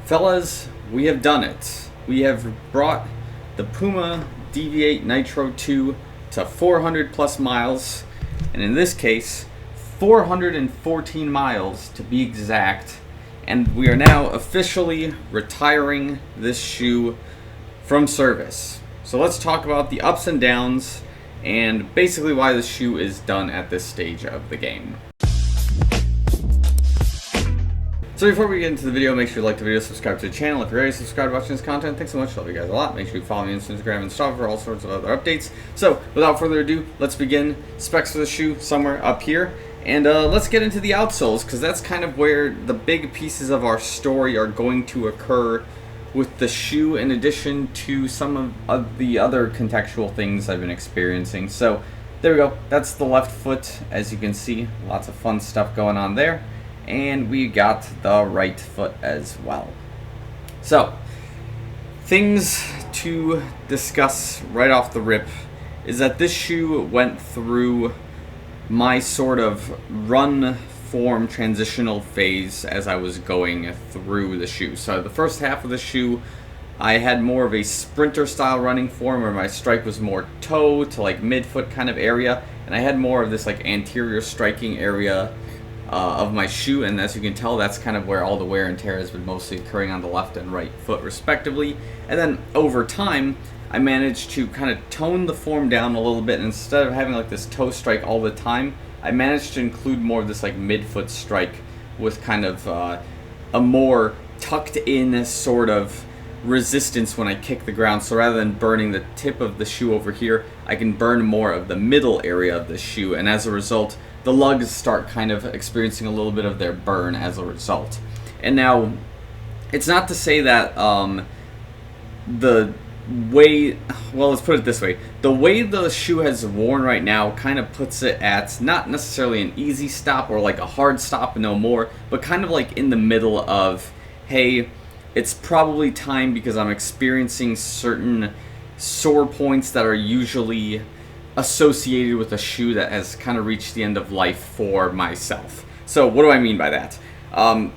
Fellas, we have done it. We have brought the Puma Deviate Nitro 2 to 400 plus miles, and in this case, 414 miles to be exact. And we are now officially retiring this shoe from service. So let's talk about the ups and downs and basically why the shoe is done at this stage of the game. So before we get into the video, make sure you like the video, subscribe to the channel. If you're already subscribed watching this content, thanks so much. Love you guys a lot. Make sure you follow me on Instagram and Strava for all sorts of other updates. So without further ado, let's begin. Specs for the shoe somewhere up here. And let's get into the outsoles, because that's kind of where the big pieces of our story are going to occur with the shoe, in addition to some of the other contextual things I've been experiencing. So there we go. That's the left foot, as you can see. Lots of fun stuff going on there. And we got the right foot as well. So, things to discuss right off the rip is that this shoe went through my sort of run form transitional phase as I was going through the shoe. So the first half of the shoe, I had more of a sprinter style running form where my strike was more toe to like midfoot kind of area, and I had more of this like anterior striking area of my shoe, and as you can tell, that's kind of where all the wear and tear has been mostly occurring on the left and right foot respectively. And then over time, I managed to kind of tone the form down a little bit, and instead of having like this toe strike all the time, I managed to include more of this like midfoot strike with kind of a more tucked in sort of resistance when I kick the ground. So rather than burning the tip of the shoe over here, I can burn more of the middle area of the shoe, and as a result, the lugs start kind of experiencing a little bit of their burn as a result. And now, it's not to say that the way, well, let's put it this way, the way the shoe has worn right now kind of puts it at not necessarily an easy stop or like a hard stop, no more, but kind of like in the middle of, hey, it's probably time because I'm experiencing certain sore points that are usually associated with a shoe that has kind of reached the end of life for myself. So what do I mean by that?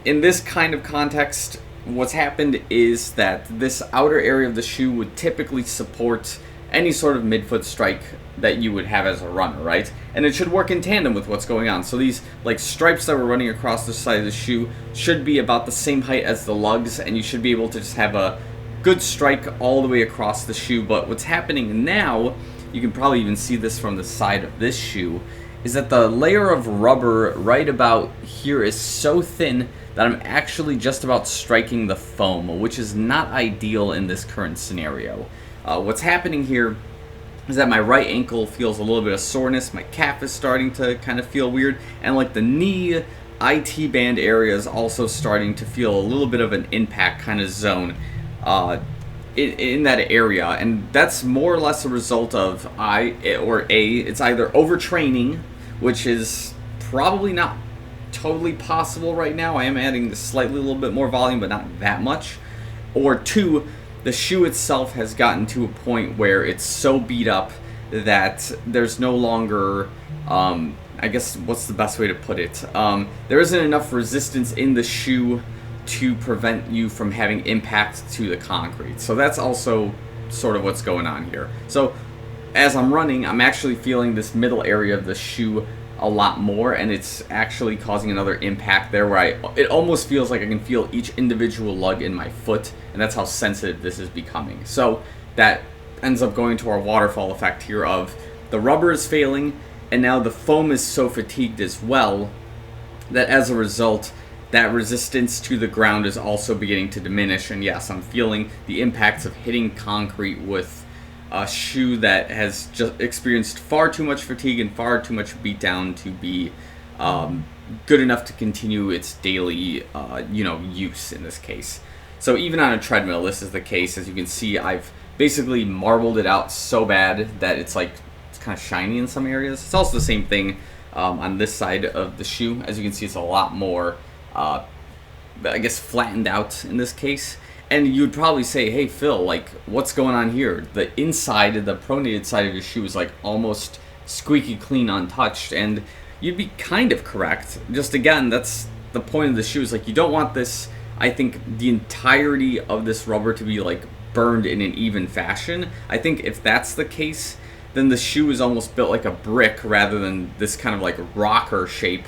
In this kind of context, what's happened is that this outer area of the shoe would typically support any sort of midfoot strike that you would have as a runner, right? And it should work in tandem with what's going on. So these like stripes that we're running across the side of the shoe should be about the same height as the lugs, and you should be able to just have a good strike all the way across the shoe. But what's happening now, you can probably even see this from the side of this shoe, is that the layer of rubber right about here is so thin that I'm actually just about striking the foam, which is not ideal in this current scenario. What's happening here is that my right ankle feels a little bit of soreness, my calf is starting to kind of feel weird, and like the knee IT band area is also starting to feel a little bit of an impact kind of zone in that area, and that's more or less a result of it's either overtraining, which is probably not totally possible right now. I am adding slightly a little bit more volume, but not that much. Or two, the shoe itself has gotten to a point where it's so beat up that there's no longer, I guess, what's the best way to put it? There isn't enough resistance in the shoe to prevent you from having impact to the concrete. So that's also sort of what's going on here. So as I'm running, I'm actually feeling this middle area of the shoe a lot more, and it's actually causing another impact there where it almost feels like I can feel each individual lug in my foot, and that's how sensitive this is becoming. So that ends up going to our waterfall effect here of the rubber is failing, and now the foam is so fatigued as well that as a result, that resistance to the ground is also beginning to diminish. And yes, I'm feeling the impacts of hitting concrete with a shoe that has just experienced far too much fatigue and far too much beat down to be good enough to continue its daily use in this case. So even on a treadmill, this is the case. As you can see, I've basically marbled it out so bad that it's kind of shiny in some areas. It's also the same thing on this side of the shoe. As you can see, it's a lot more I guess flattened out in this case. And you'd probably say, hey Phil, like, what's going on here? The inside, the pronated side of your shoe is like almost squeaky clean, untouched, and you'd be kind of correct. Just again, that's the point of the shoe, is like you don't want this I think the entirety of this rubber to be like burned in an even fashion. I think if that's the case, then the shoe is almost built like a brick rather than this kind of like rocker shape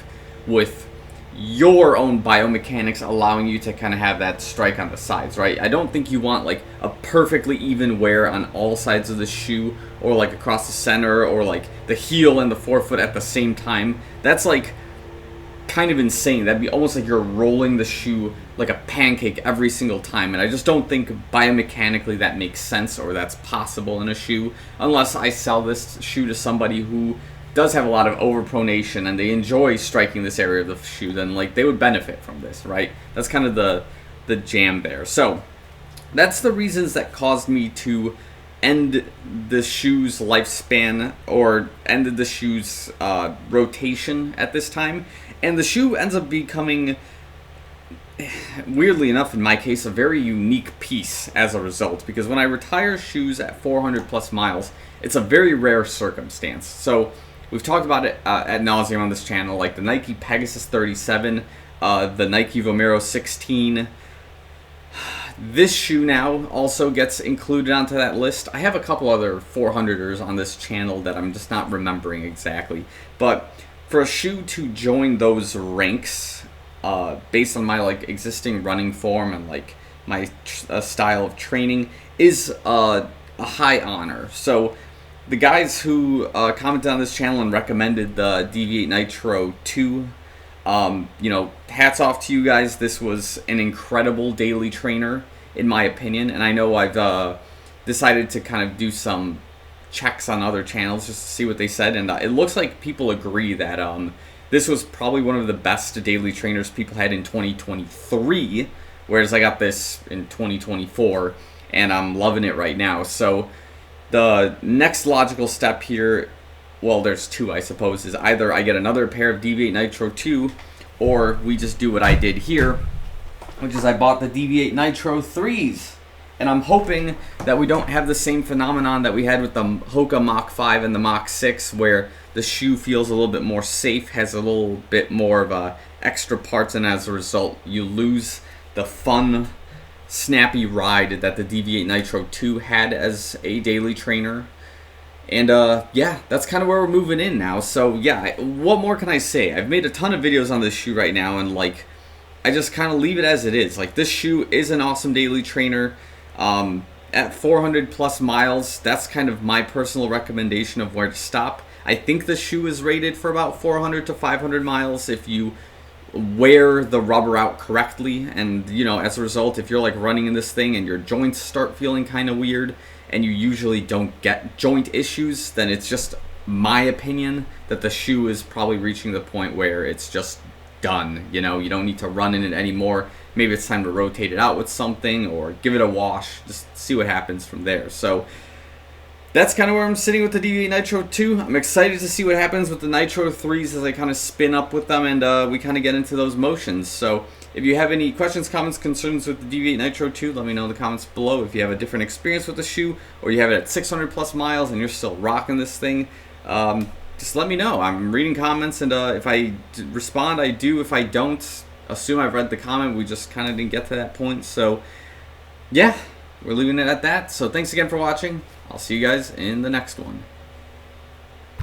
with your own biomechanics allowing you to kind of have that strike on the sides, right? I don't think you want like a perfectly even wear on all sides of the shoe, or like across the center, or like the heel and the forefoot at the same time. That's like kind of insane. That'd be almost like you're rolling the shoe like a pancake every single time, and I just don't think biomechanically that makes sense or that's possible in a shoe, unless I sell this shoe to somebody who does have a lot of overpronation and they enjoy striking this area of the shoe. Then like they would benefit from this, right? That's kind of the jam there. So that's the reasons that caused me to end the shoe's lifespan, or ended the shoe's rotation at this time. And the shoe ends up becoming, weirdly enough in my case, a very unique piece as a result, because when I retire shoes at 400 plus miles, it's a very rare circumstance. So we've talked about it ad nauseum on this channel, like the Nike Pegasus 37, the Nike Vomero 16. This shoe now also gets included onto that list. I have a couple other 400ers on this channel that I'm just not remembering exactly. But for a shoe to join those ranks, based on my like existing running form and like my style of training, is a high honor. So the guys who commented on this channel and recommended the Deviate Nitro 2, you know, hats off to you guys. This was an incredible daily trainer, in my opinion, and I know I've decided to kind of do some checks on other channels just to see what they said, and it looks like people agree that this was probably one of the best daily trainers people had in 2023, whereas I got this in 2024, and I'm loving it right now. So the next logical step here, well, there's two, I suppose, is either I get another pair of Deviate Nitro 2, or we just do what I did here, which is I bought the Deviate Nitro 3s. And I'm hoping that we don't have the same phenomenon that we had with the Hoka Mach 5 and the Mach 6, where the shoe feels a little bit more safe, has a little bit more of extra parts, and as a result, you lose the fun, snappy ride that the Deviate Nitro 2 had as a daily trainer. And yeah, that's kind of where we're moving in now. So yeah, what more can I say? I've made a ton of videos on this shoe right now, and like, I just kind of leave it as it is. Like, this shoe is an awesome daily trainer. At 400 plus miles, that's kind of my personal recommendation of where to stop. I think the shoe is rated for about 400 to 500 miles if you wear the rubber out correctly. And, you know, as a result, if you're like running in this thing and your joints start feeling kind of weird and you usually don't get joint issues, then it's just my opinion that the shoe is probably reaching the point where it's just done. You know, you don't need to run in it anymore. Maybe it's time to rotate it out with something or give it a wash, just see what happens from there. So that's kind of where I'm sitting with the Deviate Nitro 2. I'm excited to see what happens with the Nitro 3s as I kind of spin up with them and we kind of get into those motions. So if you have any questions, comments, concerns with the Deviate Nitro 2, let me know in the comments below. If you have a different experience with the shoe, or you have it at 600 plus miles and you're still rocking this thing, just let me know. I'm reading comments, and if I respond, I do. If I don't, assume I've read the comment. We just kind of didn't get to that point. So yeah, we're leaving it at that. So thanks again for watching. I'll see you guys in the next one.